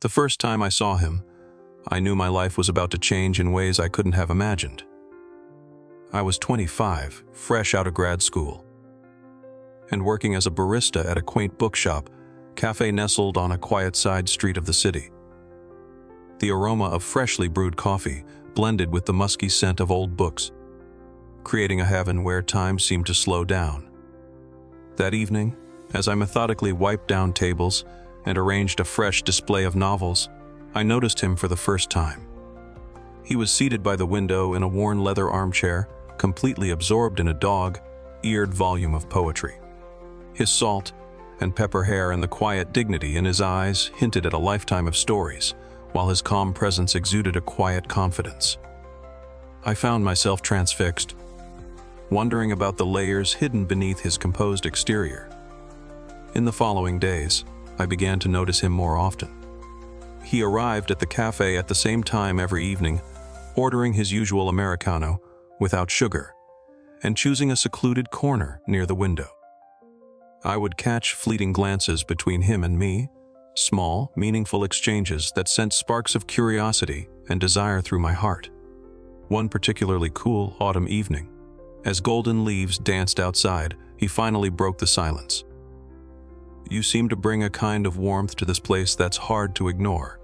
The first time I saw him, I knew my life was about to change in ways I couldn't have imagined. I was 25, fresh out of grad school, and working as a barista at a quaint bookshop, cafe nestled on a quiet side street of the city. The aroma of freshly brewed coffee blended with the musky scent of old books, creating a heaven where time seemed to slow down. That evening, as I methodically wiped down tables and arranged a fresh display of novels, I noticed him for the first time. He was seated by the window in a worn leather armchair, completely absorbed in a dog-eared volume of poetry. His salt and pepper hair and the quiet dignity in his eyes hinted at a lifetime of stories, while his calm presence exuded a quiet confidence. I found myself transfixed, wondering about the layers hidden beneath his composed exterior. In the following days, I began to notice him more often. He arrived at the cafe at the same time every evening, ordering his usual Americano without sugar, and choosing a secluded corner near the window. I would catch fleeting glances between him and me, small, meaningful exchanges that sent sparks of curiosity and desire through my heart. One particularly cool autumn evening, as golden leaves danced outside, he finally broke the silence. "You seem to bring a kind of warmth to this place that's hard to ignore,"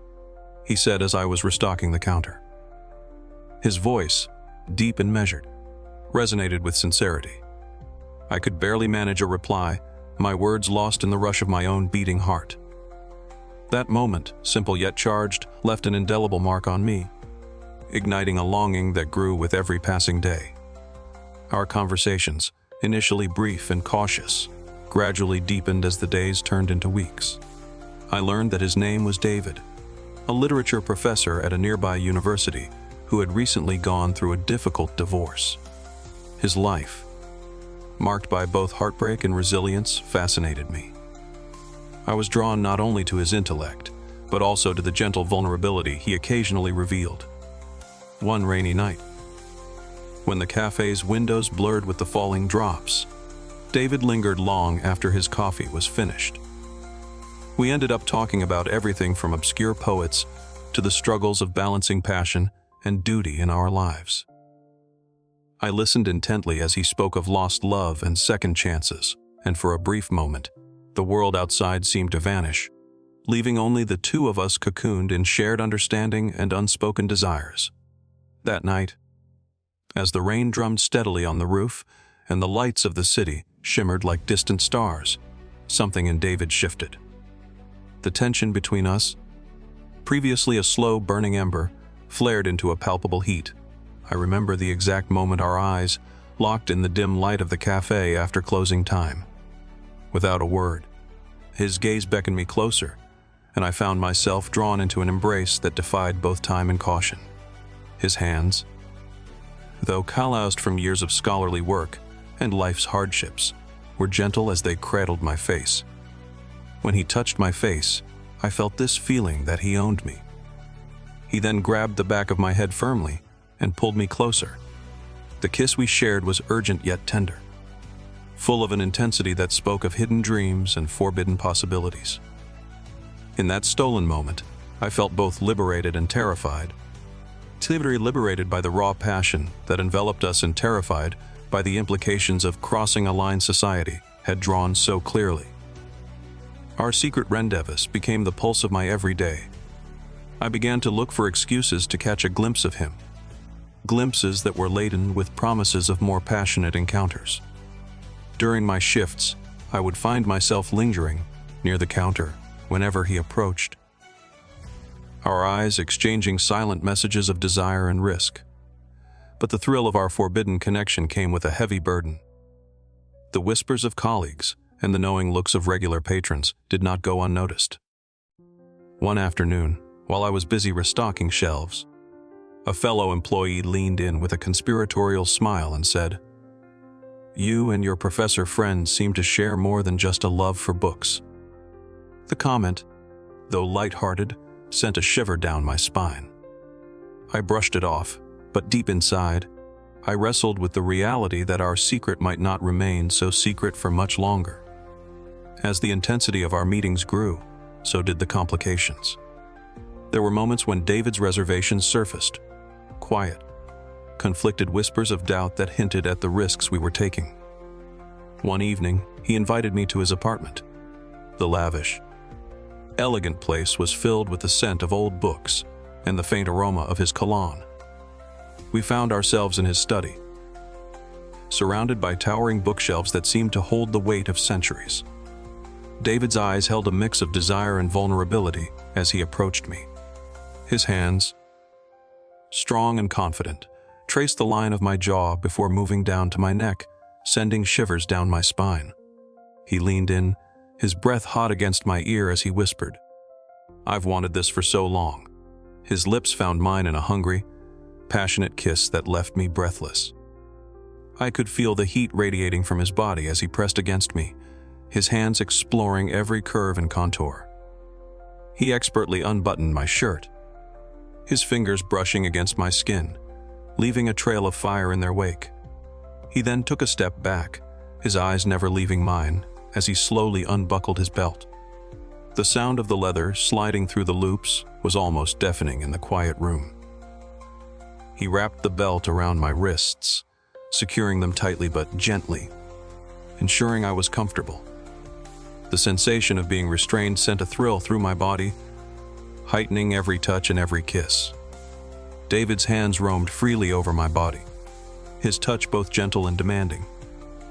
he said as I was restocking the counter. His voice, deep and measured, resonated with sincerity. I could barely manage a reply, my words lost in the rush of my own beating heart. That moment, simple yet charged, left an indelible mark on me, igniting a longing that grew with every passing day. Our conversations, initially brief and cautious, gradually deepened as the days turned into weeks. I learned that his name was David, a literature professor at a nearby university who had recently gone through a difficult divorce. His life, marked by both heartbreak and resilience, fascinated me. I was drawn not only to his intellect, but also to the gentle vulnerability he occasionally revealed. One rainy night, when the cafe's windows blurred with the falling drops, David lingered long after his coffee was finished. We ended up talking about everything from obscure poets to the struggles of balancing passion and duty in our lives. I listened intently as he spoke of lost love and second chances, and for a brief moment, the world outside seemed to vanish, leaving only the two of us cocooned in shared understanding and unspoken desires. That night, as the rain drummed steadily on the roof and the lights of the city shimmered like distant stars, something in David shifted. The tension between us, previously a slow burning ember, flared into a palpable heat. I remember the exact moment our eyes locked in the dim light of the cafe after closing time. Without a word, his gaze beckoned me closer, and I found myself drawn into an embrace that defied both time and caution. His hands, though calloused from years of scholarly work and life's hardships, were gentle as they cradled my face. When he touched my face, I felt this feeling that he owned me. He then grabbed the back of my head firmly and pulled me closer. The kiss we shared was urgent yet tender, full of an intensity that spoke of hidden dreams and forbidden possibilities. In that stolen moment, I felt both liberated and terrified. Liberated by the raw passion that enveloped us and terrified by the implications of crossing a line society had drawn so clearly. Our secret rendezvous became the pulse of my everyday. I began to look for excuses to catch a glimpse of him, glimpses that were laden with promises of more passionate encounters. During my shifts, I would find myself lingering near the counter whenever he approached, our eyes exchanging silent messages of desire and risk. But the thrill of our forbidden connection came with a heavy burden. The whispers of colleagues and the knowing looks of regular patrons did not go unnoticed. One afternoon, while I was busy restocking shelves, a fellow employee leaned in with a conspiratorial smile and said, "You and your professor friend seem to share more than just a love for books." The comment, though light-hearted, sent a shiver down my spine. I brushed it off, but deep inside, I wrestled with the reality that our secret might not remain so secret for much longer. As the intensity of our meetings grew, so did the complications. There were moments when David's reservations surfaced. Quiet, conflicted whispers of doubt that hinted at the risks we were taking. One evening, he invited me to his apartment. The lavish, elegant place was filled with the scent of old books and the faint aroma of his cologne. We found ourselves in his study, surrounded by towering bookshelves that seemed to hold the weight of centuries. David's eyes held a mix of desire and vulnerability as he approached me. His hands, strong and confident, traced the line of my jaw before moving down to my neck, sending shivers down my spine. He leaned in, his breath hot against my ear as he whispered, "I've wanted this for so long." His lips found mine in a hungry, passionate kiss that left me breathless. I could feel the heat radiating from his body as he pressed against me, his hands exploring every curve and contour. He expertly unbuttoned my shirt, his fingers brushing against my skin, leaving a trail of fire in their wake. He then took a step back, his eyes never leaving mine, as he slowly unbuckled his belt. The sound of the leather sliding through the loops was almost deafening in the quiet room. He wrapped the belt around my wrists, securing them tightly but gently, ensuring I was comfortable. The sensation of being restrained sent a thrill through my body, heightening every touch and every kiss. David's hands roamed freely over my body, his touch both gentle and demanding.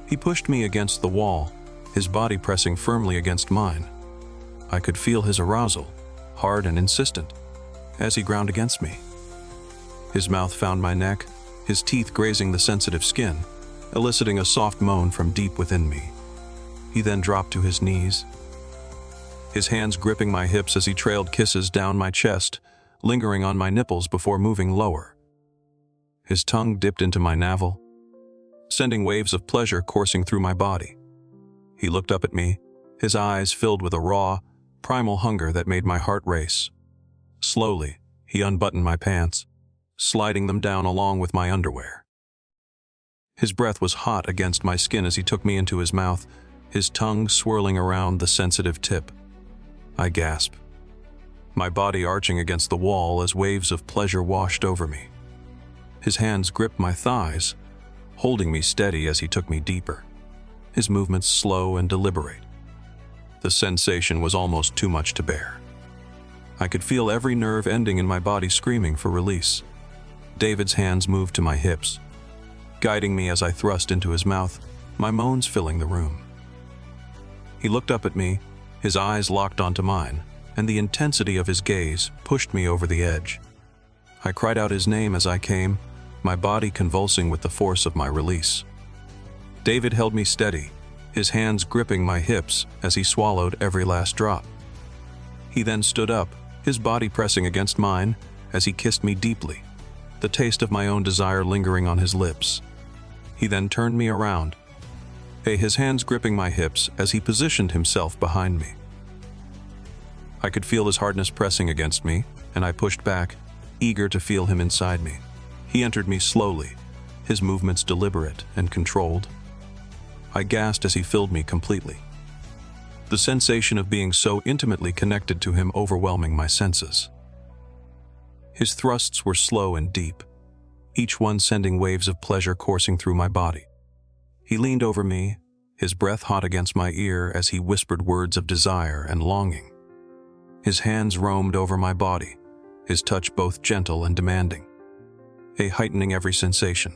He pushed me against the wall, his body pressing firmly against mine. I could feel his arousal, hard and insistent, as he ground against me. His mouth found my neck, his teeth grazing the sensitive skin, eliciting a soft moan from deep within me. He then dropped to his knees, his hands gripping my hips as he trailed kisses down my chest, lingering on my nipples before moving lower. His tongue dipped into my navel, sending waves of pleasure coursing through my body. He looked up at me, his eyes filled with a raw, primal hunger that made my heart race. Slowly, he unbuttoned my pants, sliding them down along with my underwear. His breath was hot against my skin as he took me into his mouth, his tongue swirling around the sensitive tip. I gasped, my body arching against the wall as waves of pleasure washed over me. His hands gripped my thighs, holding me steady as he took me deeper, his movements slow and deliberate. The sensation was almost too much to bear. I could feel every nerve ending in my body screaming for release. David's hands moved to my hips, guiding me as I thrust into his mouth, my moans filling the room. He looked up at me, his eyes locked onto mine, and the intensity of his gaze pushed me over the edge. I cried out his name as I came, my body convulsing with the force of my release. David held me steady, his hands gripping my hips as he swallowed every last drop. He then stood up, his body pressing against mine as he kissed me deeply, the taste of my own desire lingering on his lips. He then turned me around, his hands gripping my hips as he positioned himself behind me. I could feel his hardness pressing against me, and I pushed back, eager to feel him inside me. He entered me slowly, his movements deliberate and controlled. I gasped as he filled me completely, the sensation of being so intimately connected to him overwhelming my senses. His thrusts were slow and deep, each one sending waves of pleasure coursing through my body. He leaned over me, his breath hot against my ear as he whispered words of desire and longing. His hands roamed over my body, his touch both gentle and demanding, heightening every sensation.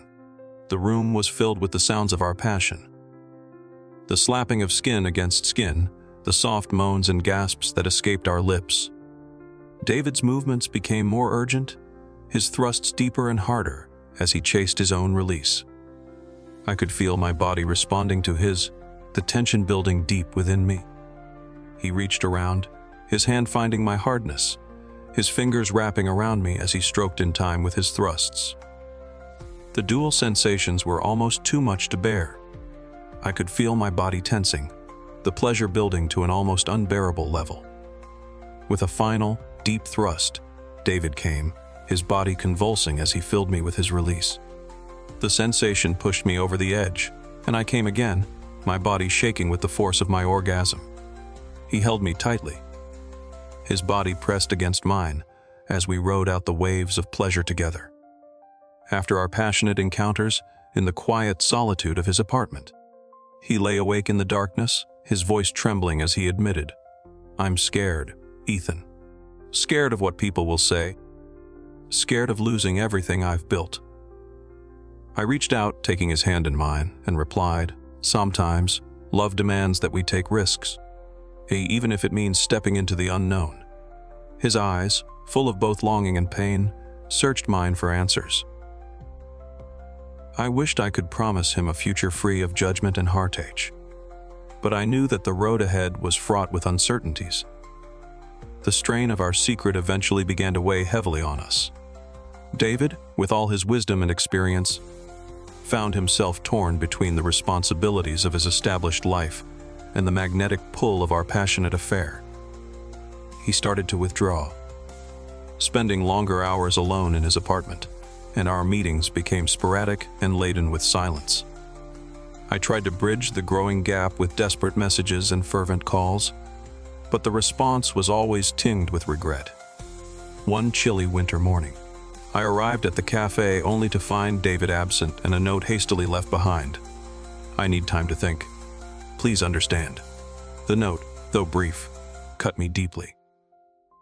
The room was filled with the sounds of our passion. The slapping of skin against skin, the soft moans and gasps that escaped our lips. David's movements became more urgent, his thrusts deeper and harder as he chased his own release. I could feel my body responding to his, the tension building deep within me. He reached around, his hand finding my hardness, his fingers wrapping around me as he stroked in time with his thrusts. The dual sensations were almost too much to bear. I could feel my body tensing, the pleasure building to an almost unbearable level. With a final, deep thrust, David came, his body convulsing as he filled me with his release. The sensation pushed me over the edge, and I came again, my body shaking with the force of my orgasm. He held me tightly, his body pressed against mine, as we rode out the waves of pleasure together. After our passionate encounters in the quiet solitude of his apartment, he lay awake in the darkness, his voice trembling as he admitted, "I'm scared, Ethan. Scared of what people will say. Scared of losing everything I've built." I reached out, taking his hand in mine, and replied, "Sometimes, love demands that we take risks, even if it means stepping into the unknown." His eyes, full of both longing and pain, searched mine for answers. I wished I could promise him a future free of judgment and heartache, but I knew that the road ahead was fraught with uncertainties. The strain of our secret eventually began to weigh heavily on us. David, with all his wisdom and experience, found himself torn between the responsibilities of his established life and the magnetic pull of our passionate affair. He started to withdraw, spending longer hours alone in his apartment, and our meetings became sporadic and laden with silence. I tried to bridge the growing gap with desperate messages and fervent calls, but the response was always tinged with regret. One chilly winter morning, I arrived at the cafe only to find David absent and a note hastily left behind. "I need time to think. Please understand." The note, though brief, cut me deeply.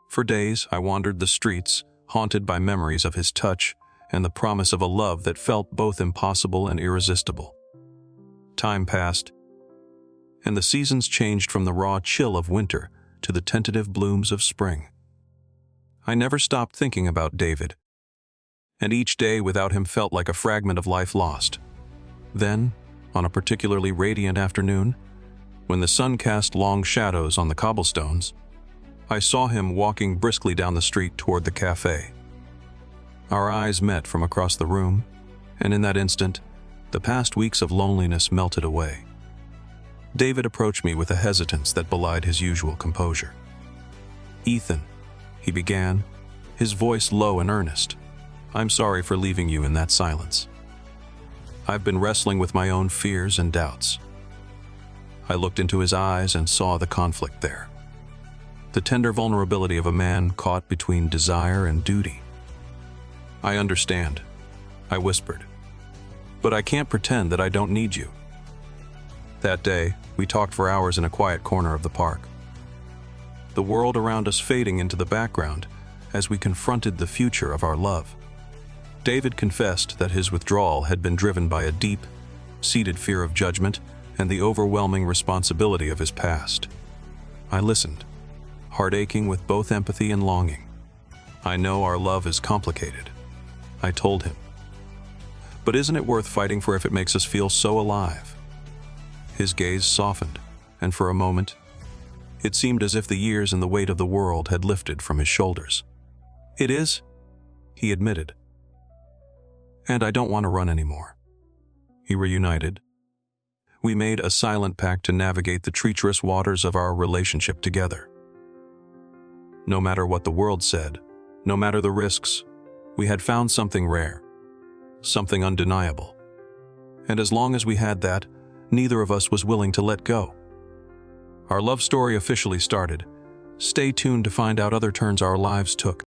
For days, I wandered the streets, haunted by memories of his touch and the promise of a love that felt both impossible and irresistible. Time passed, and the seasons changed from the raw chill of winter to the tentative blooms of spring. I never stopped thinking about David, and each day without him felt like a fragment of life lost. Then, on a particularly radiant afternoon, when the sun cast long shadows on the cobblestones, I saw him walking briskly down the street toward the cafe. Our eyes met from across the room, and in that instant, the past weeks of loneliness melted away. David approached me with a hesitance that belied his usual composure. "Ethan," he began, his voice low and earnest, "I'm sorry for leaving you in that silence. I've been wrestling with my own fears and doubts." I looked into his eyes and saw the conflict there. The tender vulnerability of a man caught between desire and duty. "I understand," I whispered, "but I can't pretend that I don't need you." That day, we talked for hours in a quiet corner of the park, the world around us fading into the background as we confronted the future of our love. David confessed that his withdrawal had been driven by a deep, seated fear of judgment and the overwhelming responsibility of his past. I listened, heart aching with both empathy and longing. "I know our love is complicated," I told him, "but isn't it worth fighting for if it makes us feel so alive?" His gaze softened, and for a moment, it seemed as if the years and the weight of the world had lifted from his shoulders. "It is," he admitted, "and I don't want to run anymore." He reunited. We made a silent pact to navigate the treacherous waters of our relationship together. No matter what the world said, no matter the risks, we had found something rare, something undeniable. And as long as we had that, neither of us was willing to let go. Our love story officially started. Stay tuned to find out other turns our lives took.